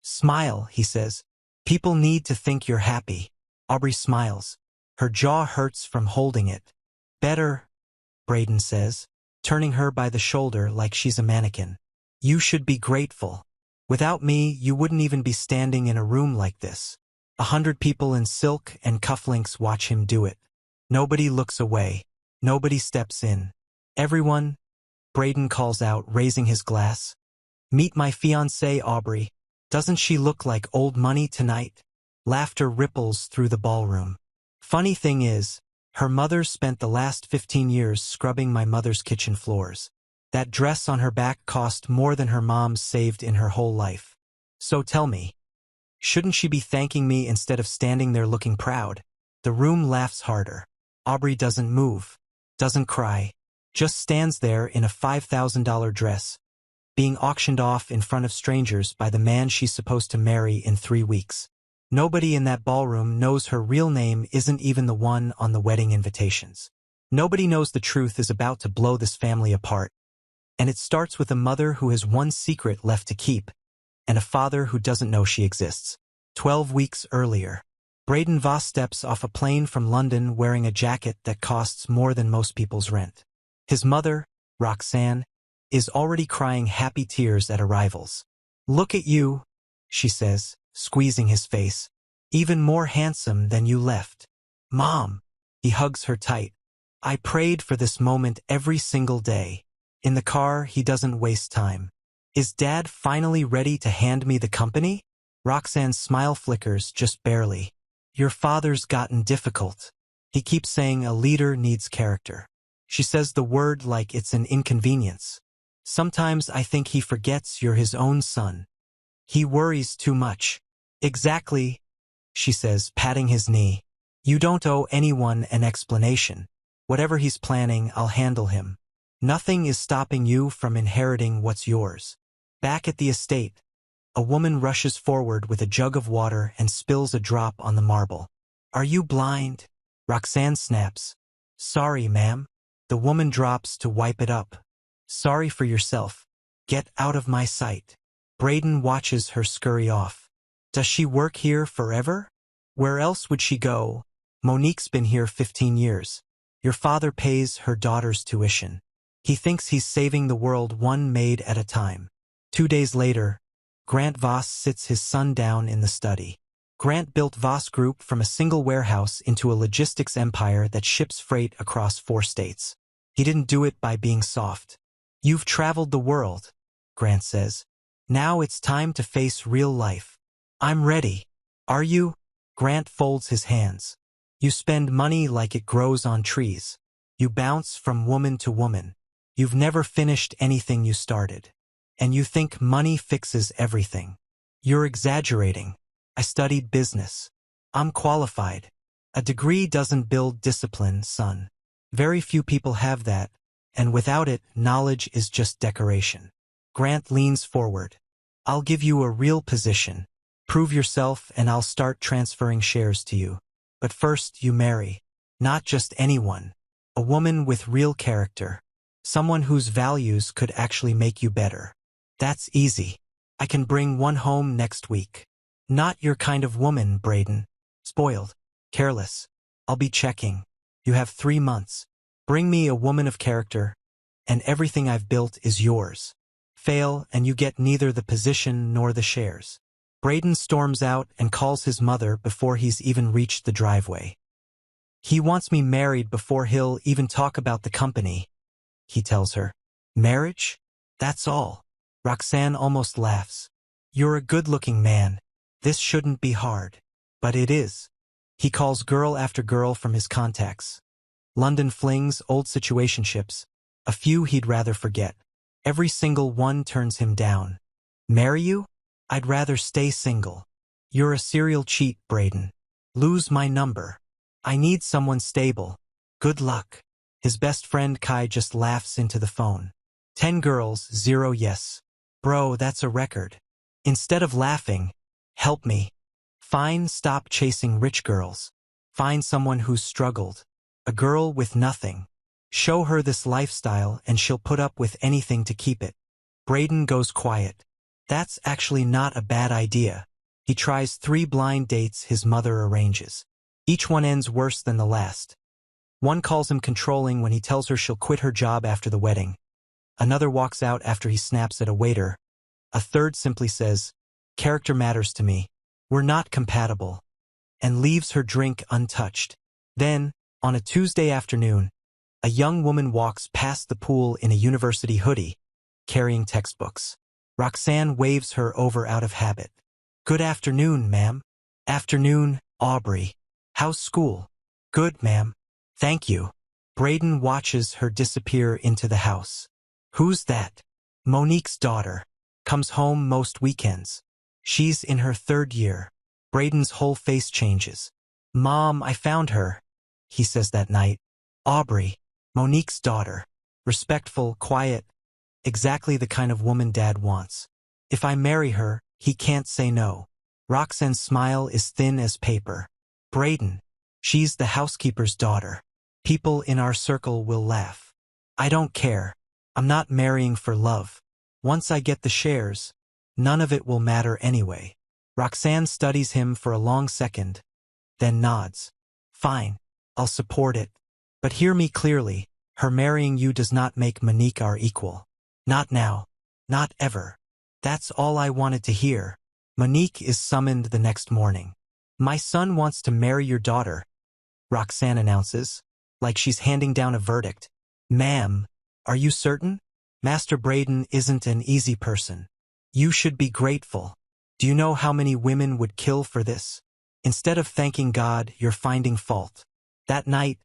Smile, he says. People need to think you're happy. Aubrey smiles. Her jaw hurts from holding it. Better, Braden says, turning her by the shoulder like she's a mannequin. You should be grateful. Without me, you wouldn't even be standing in a room like this. 100 people in silk and cufflinks watch him do it. Nobody looks away. Nobody steps in. Everyone, Braden calls out, raising his glass. Meet my fiancée, Aubrey. Doesn't she look like old money tonight? Laughter ripples through the ballroom. Funny thing is, her mother spent the last 15 years scrubbing my mother's kitchen floors. That dress on her back cost more than her mom saved in her whole life. So tell me, shouldn't she be thanking me instead of standing there looking proud? The room laughs harder. Aubrey doesn't move, doesn't cry, just stands there in a $5,000 dress, being auctioned off in front of strangers by the man she's supposed to marry in 3 weeks. Nobody in that ballroom knows her real name isn't even the one on the wedding invitations. Nobody knows the truth is about to blow this family apart. And it starts with a mother who has one secret left to keep, and a father who doesn't know she exists. 12 weeks earlier, Braden Voss steps off a plane from London wearing a jacket that costs more than most people's rent. His mother, Roxanne, is already crying happy tears at arrivals. Look at you, she says, squeezing his face. Even more handsome than you left. Mom, he hugs her tight. I prayed for this moment every single day. In the car, he doesn't waste time. Is Dad finally ready to hand me the company? Roxanne's smile flickers just barely. Your father's gotten difficult. He keeps saying a leader needs character. She says the word like it's an inconvenience. Sometimes I think he forgets you're his own son. He worries too much. Exactly, she says, patting his knee. You don't owe anyone an explanation. Whatever he's planning, I'll handle him. Nothing is stopping you from inheriting what's yours. Back at the estate, a woman rushes forward with a jug of water and spills a drop on the marble. Are you blind? Roxanne snaps. Sorry, ma'am. The woman drops to wipe it up. Sorry for yourself. Get out of my sight. Braden watches her scurry off. Does she work here forever? Where else would she go? Monique's been here 15 years. Your father pays her daughter's tuition. He thinks he's saving the world one maid at a time. 2 days later, Grant Voss sits his son down in the study. Grant built Voss Group from a single warehouse into a logistics empire that ships freight across 4 states. He didn't do it by being soft. You've traveled the world, Grant says. Now it's time to face real life. I'm ready. Are you? Grant folds his hands. You spend money like it grows on trees. You bounce from woman to woman. You've never finished anything you started. And you think money fixes everything. You're exaggerating. I studied business. I'm qualified. A degree doesn't build discipline, son. Very few people have that, and without it, knowledge is just decoration. Grant leans forward. I'll give you a real position. Prove yourself and I'll start transferring shares to you. But first you marry. Not just anyone. A woman with real character. Someone whose values could actually make you better. That's easy. I can bring one home next week. Not your kind of woman, Braden. Spoiled. Careless. I'll be checking. You have 3 months. Bring me a woman of character, and everything I've built is yours. Fail, and you get neither the position nor the shares. Braden storms out and calls his mother before he's even reached the driveway. He wants me married before he'll even talk about the company, he tells her. Marriage? That's all. Roxanne almost laughs. You're a good-looking man. This shouldn't be hard. But it is. He calls girl after girl from his contacts. London flings, old situationships, a few he'd rather forget. Every single one turns him down. Marry you? I'd rather stay single. You're a serial cheat, Braden. Lose my number. I need someone stable. Good luck. His best friend Kai just laughs into the phone. 10 girls, 0 yes. Bro, that's a record. Instead of laughing, help me. Fine, stop chasing rich girls. Find someone who's struggled. A girl with nothing. Show her this lifestyle and she'll put up with anything to keep it. Braden goes quiet. That's actually not a bad idea. He tries 3 blind dates his mother arranges. Each one ends worse than the last. One calls him controlling when he tells her she'll quit her job after the wedding. Another walks out after he snaps at a waiter. A third simply says, "Character matters to me. We're not compatible," and leaves her drink untouched. Then, on a Tuesday afternoon, a young woman walks past the pool in a university hoodie, carrying textbooks. Roxanne waves her over out of habit. "Good afternoon, ma'am." "Afternoon, Aubrey. How's school?" "Good, ma'am. Thank you." Braden watches her disappear into the house. "Who's that?" "Monique's daughter. Comes home most weekends. She's in her 3rd year." Braden's whole face changes. "Mom, I found her," he says that night. "Aubrey, Monique's daughter. Respectful, quiet, exactly the kind of woman Dad wants. If I marry her, he can't say no." Roxanne's smile is thin as paper. "Braden, she's the housekeeper's daughter. People in our circle will laugh. I don't care. I'm not marrying for love. Once I get the shares, none of it will matter anyway." Roxanne studies him for a long second, then nods. "Fine, I'll support it. But hear me clearly, her marrying you does not make Monique our equal. Not now. Not ever." That's all I wanted to hear. Monique is summoned the next morning. "My son wants to marry your daughter," Roxanne announces, like she's handing down a verdict. "Ma'am, are you certain? Master Braden isn't an easy person. You should be grateful. Do you know how many women would kill for this? Instead of thanking God, you're finding fault." That night,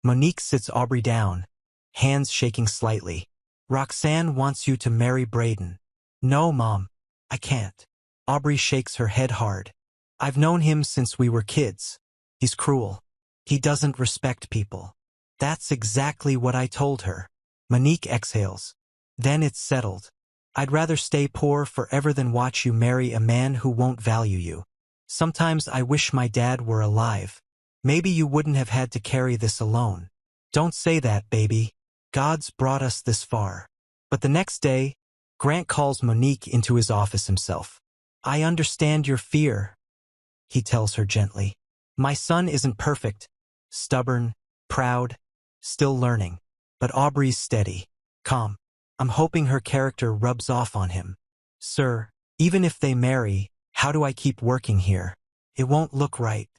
Monique sits Aubrey down, hands shaking slightly. "Roxanne wants you to marry Braden." "No, Mom, I can't." Aubrey shakes her head hard. "I've known him since we were kids. He's cruel. He doesn't respect people." "That's exactly what I told her." Monique exhales. "Then it's settled. I'd rather stay poor forever than watch you marry a man who won't value you. Sometimes I wish my dad were alive. Maybe you wouldn't have had to carry this alone." "Don't say that, baby. God's brought us this far." But the next day, Grant calls Monique into his office himself. "I understand your fear," he tells her gently. "My son isn't perfect, stubborn, proud, still learning. But Aubrey's steady, calm. I'm hoping her character rubs off on him. Sir, even if they marry, how do I keep working here? It won't look right."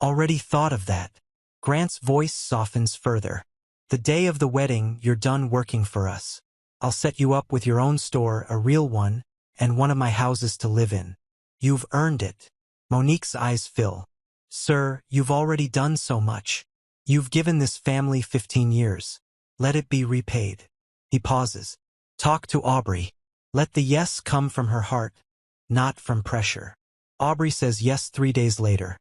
"Already thought of that." Grant's voice softens further. "The day of the wedding, you're done working for us. I'll set you up with your own store, a real one, and one of my houses to live in. You've earned it." Monique's eyes fill. "Sir, you've already done so much. You've given this family 15 years. Let it be repaid." He pauses. "Talk to Aubrey. Let the yes come from her heart, not from pressure." Aubrey says yes 3 days later.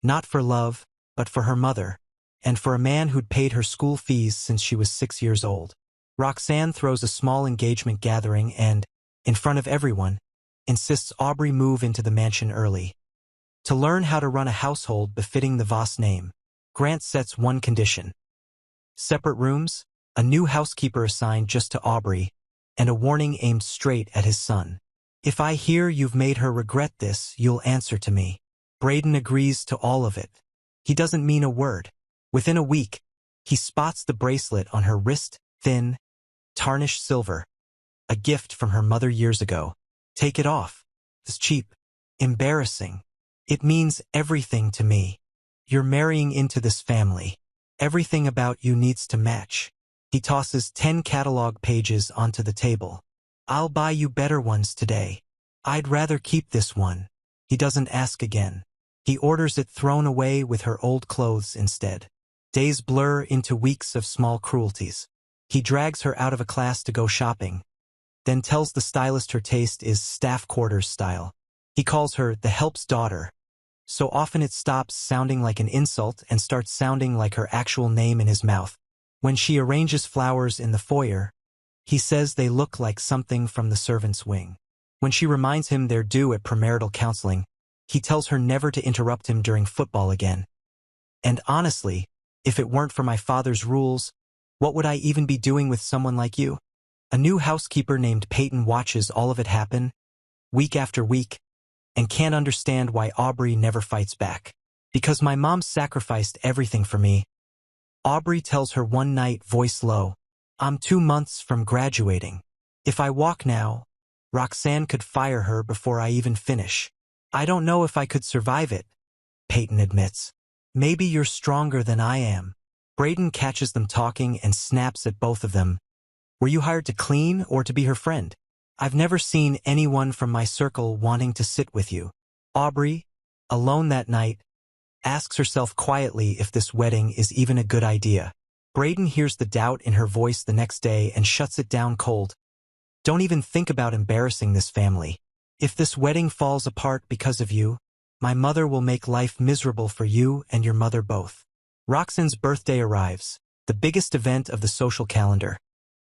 Not for love, but for her mother, and for a man who'd paid her school fees since she was 6 years old. Roxanne throws a small engagement gathering and, in front of everyone, insists Aubrey move into the mansion early. To learn how to run a household befitting the Voss name, Grant sets one condition. Separate rooms, a new housekeeper assigned just to Aubrey, and a warning aimed straight at his son. "If I hear you've made her regret this, you'll answer to me." Braden agrees to all of it. He doesn't mean a word. Within a week, he spots the bracelet on her wrist, thin, tarnished silver, a gift from her mother years ago. "Take it off. It's cheap. Embarrassing. It means everything to me. You're marrying into this family. Everything about you needs to match." He tosses 10 catalog pages onto the table. "I'll buy you better ones today. I'd rather keep this one." He doesn't ask again. He orders it thrown away with her old clothes instead. Days blur into weeks of small cruelties. He drags her out of a class to go shopping, then tells the stylist her taste is staff quarters style. He calls her the help's daughter. So often it stops sounding like an insult and starts sounding like her actual name in his mouth. When she arranges flowers in the foyer, he says they look like something from the servants' wing. When she reminds him they're due at premarital counseling, he tells her never to interrupt him during football again. "And honestly, if it weren't for my father's rules, what would I even be doing with someone like you?" A new housekeeper named Peyton watches all of it happen, week after week, and can't understand why Aubrey never fights back. Because my mom sacrificed everything for me. Aubrey tells her one night, voice low, I'm 2 months from graduating. If I walk now, Roxanne could fire her before I even finish. I don't know if I could survive it, Peyton admits. Maybe you're stronger than I am. Brayden catches them talking and snaps at both of them. Were you hired to clean or to be her friend? I've never seen anyone from my circle wanting to sit with you. Aubrey, alone that night, asks herself quietly if this wedding is even a good idea. Brayden hears the doubt in her voice the next day and shuts it down cold. Don't even think about embarrassing this family. If this wedding falls apart because of you, my mother will make life miserable for you and your mother both. Roxanne's birthday arrives, the biggest event of the social calendar,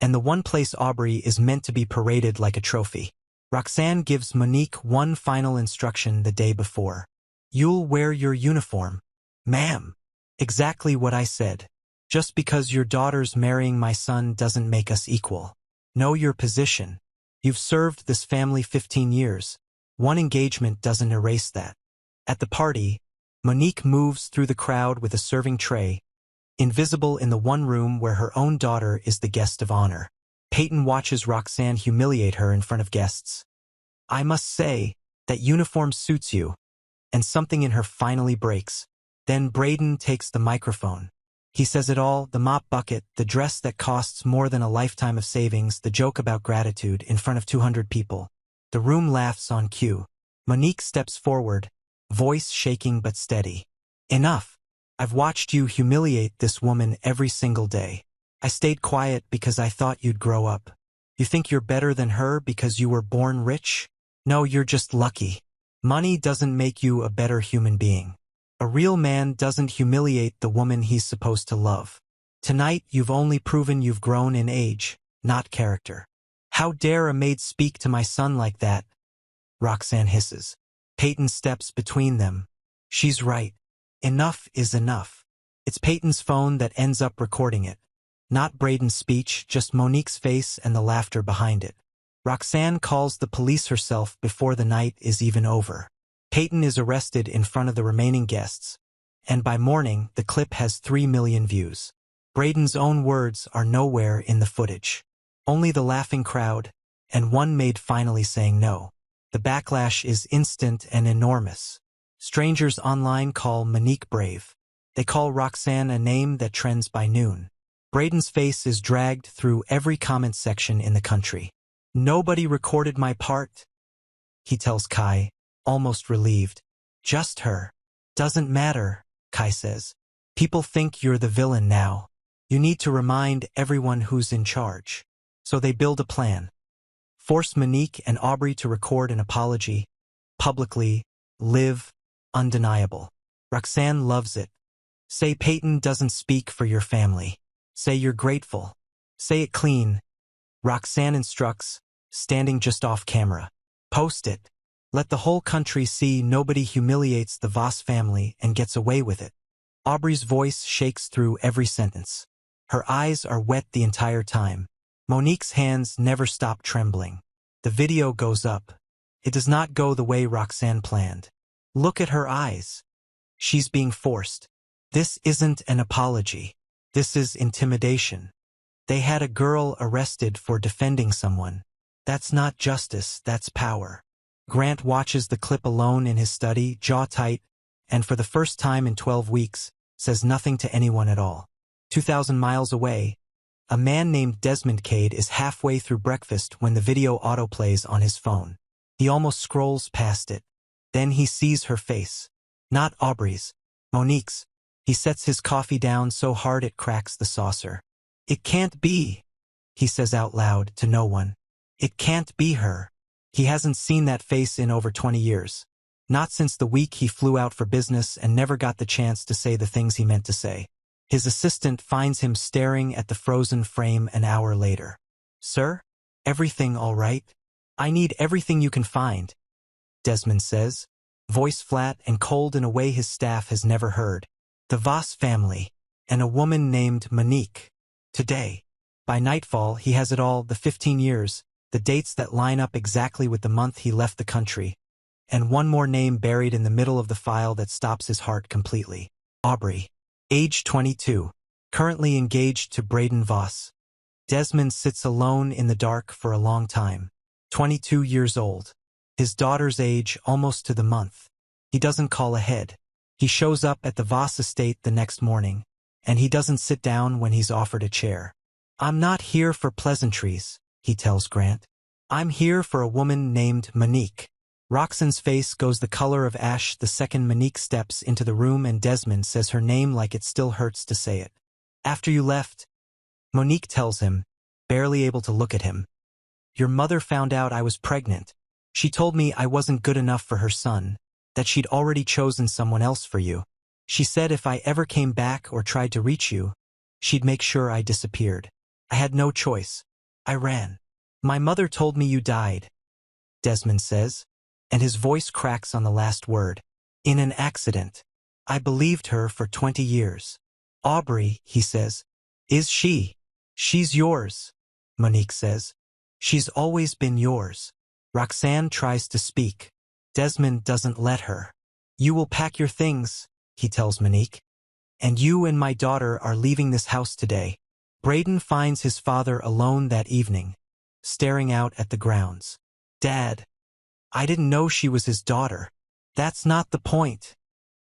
and the one place Aubrey is meant to be paraded like a trophy. Roxanne gives Monique one final instruction the day before. You'll wear your uniform. Ma'am. Exactly what I said. Just because your daughter's marrying my son doesn't make us equal. Know your position. You've served this family 15 years. One engagement doesn't erase that. At the party, Monique moves through the crowd with a serving tray, invisible in the one room where her own daughter is the guest of honor. Peyton watches Roxanne humiliate her in front of guests. I must say, that uniform suits you. And something in her finally breaks. Then Brayden takes the microphone. He says it all, the mop bucket, the dress that costs more than a lifetime of savings, the joke about gratitude in front of 200 people. The room laughs on cue. Monique steps forward, voice shaking but steady. Enough. I've watched you humiliate this woman every single day. I stayed quiet because I thought you'd grow up. You think you're better than her because you were born rich? No, you're just lucky. Money doesn't make you a better human being. A real man doesn't humiliate the woman he's supposed to love. Tonight you've only proven you've grown in age, not character. How dare a maid speak to my son like that? Roxanne hisses. Peyton steps between them. She's right. Enough is enough. It's Peyton's phone that ends up recording it. Not Brayden's speech, just Monique's face and the laughter behind it. Roxanne calls the police herself before the night is even over. Peyton is arrested in front of the remaining guests, and by morning the clip has 3 million views. Brayden's own words are nowhere in the footage. Only the laughing crowd, and one maid finally saying no. The backlash is instant and enormous. Strangers online call Monique brave. They call Roxanne a name that trends by noon. Brayden's face is dragged through every comment section in the country. Nobody recorded my part, he tells Kai, almost relieved. Just her. Doesn't matter, Kai says. People think you're the villain now. You need to remind everyone who's in charge. So they build a plan. Force Monique and Aubrey to record an apology. Publicly. Live. Undeniable. Roxanne loves it. Say Peyton doesn't speak for your family. Say you're grateful. Say it clean. Roxanne instructs, standing just off camera. Post it. Let the whole country see nobody humiliates the Voss family and gets away with it. Aubrey's voice shakes through every sentence. Her eyes are wet the entire time. Monique's hands never stop trembling. The video goes up. It does not go the way Roxanne planned. Look at her eyes. She's being forced. This isn't an apology. This is intimidation. They had a girl arrested for defending someone. That's not justice, that's power. Grant watches the clip alone in his study, jaw tight, and for the first time in 12 weeks, says nothing to anyone at all. 2,000 miles away, a man named Desmond Cade is halfway through breakfast when the video autoplays on his phone. He almost scrolls past it. Then he sees her face. Not Aubrey's, Monique's. He sets his coffee down so hard it cracks the saucer. It can't be, he says out loud to no one. It can't be her. He hasn't seen that face in over 20 years. Not since the week he flew out for business and never got the chance to say the things he meant to say. His assistant finds him staring at the frozen frame an hour later. Sir? Everything all right? I need everything you can find, Desmond says, voice flat and cold in a way his staff has never heard. The Voss family, and a woman named Monique. Today. By nightfall, he has it all, the 15 years, the dates that line up exactly with the month he left the country, and one more name buried in the middle of the file that stops his heart completely. Aubrey. Age 22. Currently engaged to Braden Voss. Desmond sits alone in the dark for a long time. 22 years old. His daughter's age almost to the month. He doesn't call ahead. He shows up at the Voss estate the next morning, and he doesn't sit down when he's offered a chair. "I'm not here for pleasantries," he tells Grant. "I'm here for a woman named Monique." Roxanne's face goes the color of ash the second Monique steps into the room, and Desmond says her name like it still hurts to say it. "After you left," Monique tells him, barely able to look at him, "your mother found out I was pregnant. She told me I wasn't good enough for her son, that she'd already chosen someone else for you. She said if I ever came back or tried to reach you, she'd make sure I disappeared. I had no choice. I ran. My mother told me you died," Desmond says, and his voice cracks on the last word. "In an accident. I believed her for 20 years. Aubrey," he says. "Is she?" "She's yours," Monique says. "She's always been yours." Roxanne tries to speak. Desmond doesn't let her. "You will pack your things," he tells Monique. "And you and my daughter are leaving this house today." Braden finds his father alone that evening, staring out at the grounds. "Dad, I didn't know she was his daughter." "That's not the point,"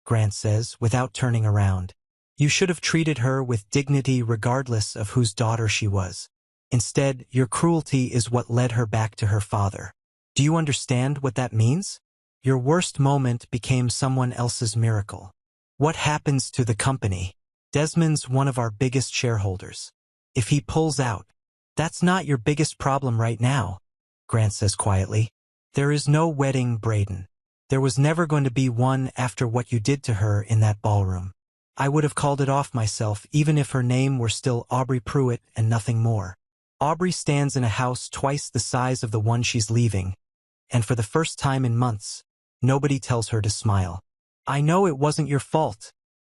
Grant says without turning around. "You should have treated her with dignity regardless of whose daughter she was. Instead, your cruelty is what led her back to her father. Do you understand what that means? Your worst moment became someone else's miracle. What happens to the company? Desmond's one of our biggest shareholders. If he pulls out, that's not your biggest problem right now," Grant says quietly. "There is no wedding, Braden. There was never going to be one after what you did to her in that ballroom. I would have called it off myself even if her name were still Aubrey Pruitt and nothing more." Aubrey stands in a house twice the size of the one she's leaving, and for the first time in months, nobody tells her to smile. "I know it wasn't your fault,"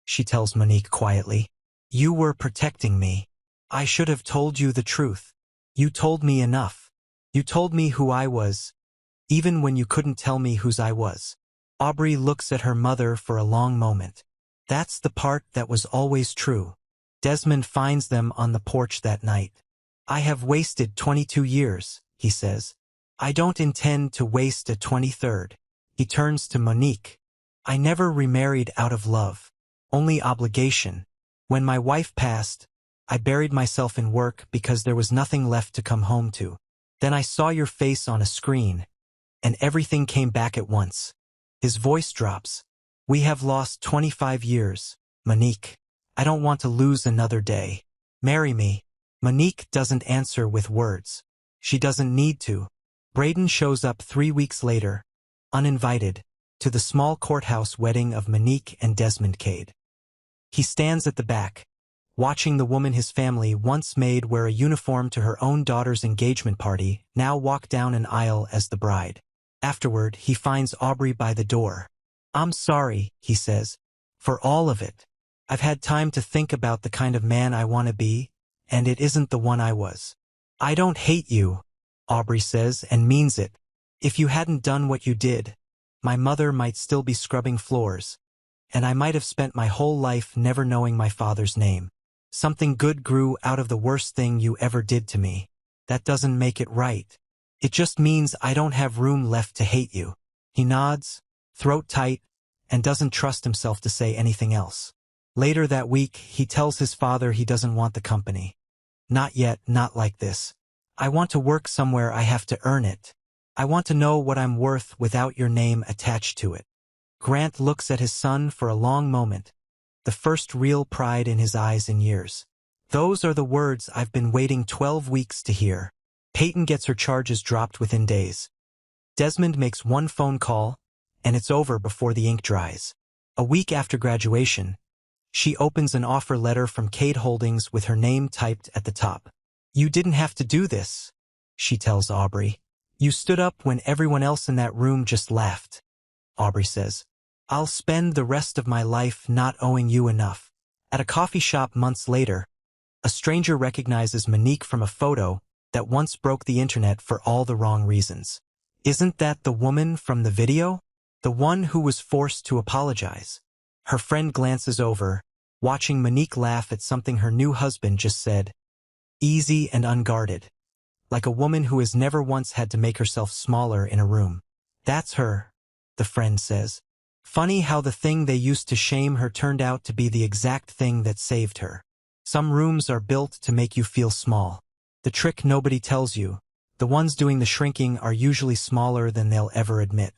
she tells Monique quietly. "You were protecting me. I should have told you the truth. You told me enough. You told me who I was, even when you couldn't tell me whose I was." Aubrey looks at her mother for a long moment. That's the part that was always true. Desmond finds them on the porch that night. "I have wasted 22 years, he says. "I don't intend to waste a 23rd. He turns to Monique. "I never remarried out of love. Only obligation. When my wife passed, I buried myself in work because there was nothing left to come home to. Then I saw your face on a screen, and everything came back at once." His voice drops. "We have lost 25 years, Monique. I don't want to lose another day. Marry me." Monique doesn't answer with words. She doesn't need to. Braden shows up 3 weeks later, uninvited, to the small courthouse wedding of Monique and Desmond Cade. He stands at the back, watching the woman his family once made wear a uniform to her own daughter's engagement party now walk down an aisle as the bride. Afterward, he finds Aubrey by the door. "I'm sorry," he says, "for all of it. I've had time to think about the kind of man I want to be, and it isn't the one I was." "I don't hate you," Aubrey says, and means it. "If you hadn't done what you did, my mother might still be scrubbing floors, and I might have spent my whole life never knowing my father's name. Something good grew out of the worst thing you ever did to me. That doesn't make it right. It just means I don't have room left to hate you." He nods, throat tight, and doesn't trust himself to say anything else. Later that week, he tells his father he doesn't want the company. "Not yet, not like this. I want to work somewhere I have to earn it. I want to know what I'm worth without your name attached to it." Grant looks at his son for a long moment, the first real pride in his eyes in years. "Those are the words I've been waiting 12 weeks to hear." Peyton gets her charges dropped within days. Desmond makes one phone call, and it's over before the ink dries. A week after graduation, she opens an offer letter from Cade Holdings with her name typed at the top. "You didn't have to do this," she tells Aubrey. "You stood up when everyone else in that room just laughed." Aubrey says, "I'll spend the rest of my life not owing you enough." At a coffee shop months later, a stranger recognizes Monique from a photo that once broke the internet for all the wrong reasons. Isn't that the woman from the video? The one who was forced to apologize. Her friend glances over, watching Monique laugh at something her new husband just said. Easy and unguarded. Like a woman who has never once had to make herself smaller in a room. That's her, the friend says. Funny how the thing they used to shame her turned out to be the exact thing that saved her. Some rooms are built to make you feel small. The trick nobody tells you, the ones doing the shrinking are usually smaller than they'll ever admit.